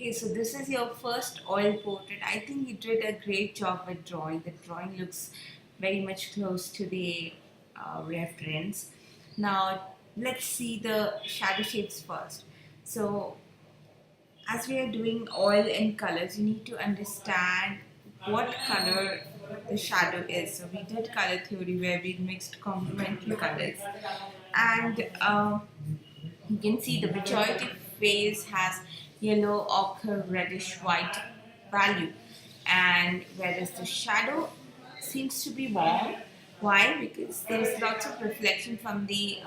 Okay, so this is your first oil portrait. I think you did a great job with drawing. The drawing looks very much close to the reference. Now, let's see the shadow shapes first. So, as we are doing oil and colors, you need to understand what color the shadow is. So, we did color theory where we mixed complementary colors, and you can see the majority phase has yellow, ochre, reddish, white value, and whereas the shadow seems to be warm. Why? Because there is lots of reflection from the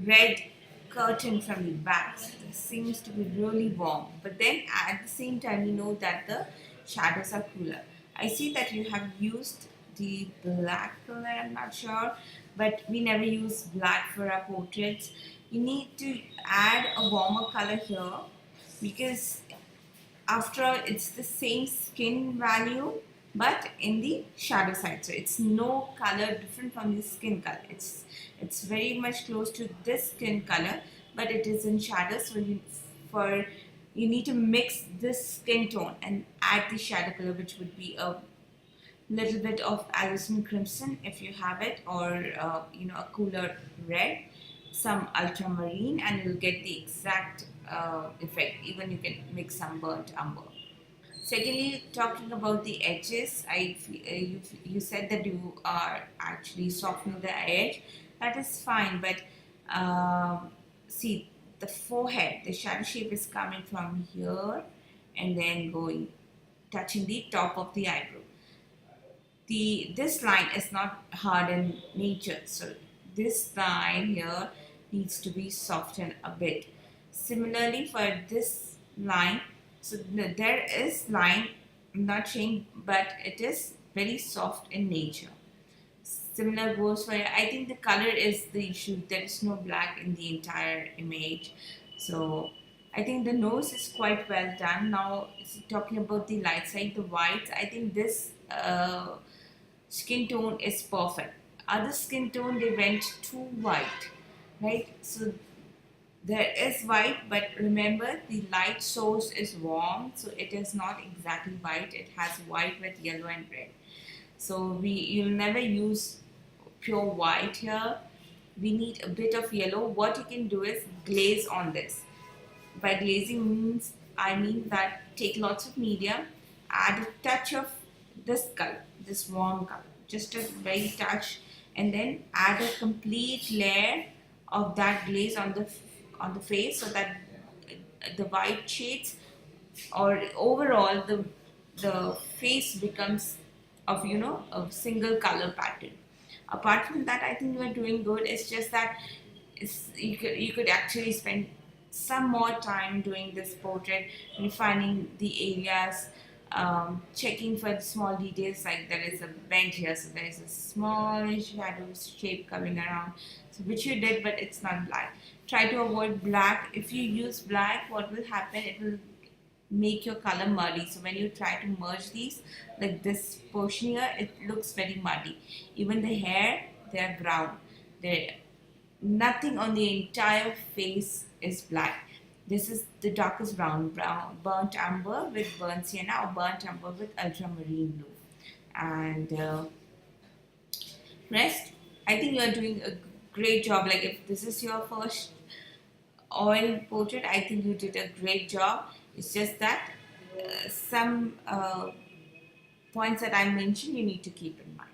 red curtain from the back. So this seems to be really warm. But then at the same time, you know that the shadows are cooler. I see that you have used the black color, I'm not sure, but we never use black for our portraits. You need to add a warmer color here because after all it's the same skin value but in the shadow side, so it's no color different from the skin color. It's very much close to this skin color, but it is in shadow. So you need to mix this skin tone and add the shadow color, which would be a little bit of Alison crimson if you have it, or a cooler red, some ultramarine, and you'll get the exact effect. Even you can mix some burnt umber. Secondly, talking about the edges, you said that you are actually softening the edge. That is fine, but see the forehead, the shadow shape is coming from here and then going touching the top of the eyebrow. This line is not hard in nature, so this line here needs to be softened a bit. Similarly for this line, so there is line, I'm not saying, but it is very soft in nature. Similar goes for, I think the color is the issue. There is no black in the entire image. So I think the nose is quite well done. Now talking about the light side, the whites, I think this skin tone is perfect. Other skin tone, they went too white, right? So there is white, but remember the light source is warm, so it is not exactly white. It has white with yellow and red. So you'll never use pure white here. We need a bit of yellow. What you can do is glaze on this. By glazing means, I mean that take lots of medium, add a touch of this color, this warm color, just a very touch, and then add a complete layer of that glaze on the face, so that the white shades, or overall the face becomes of a single color pattern. Apart from that, I think you are doing good. It's just that you could actually spend some more time doing this portrait, refining the areas, checking for the small details, like there is a bend here, so there is a small shadow shape coming around, so which you did, but it's not black. Try to avoid black. If you use black, what will happen, it will make your color muddy. So when you try to merge these, like this portion here, it looks very muddy. Even the hair, they are brown. They Nothing on the entire face is black. This is the darkest brown, burnt umber with burnt sienna, or burnt umber with ultramarine blue. And rest, I think you are doing a great job. Like if this is your first oil portrait, I think you did a great job. It's just that some points that I mentioned you need to keep in mind.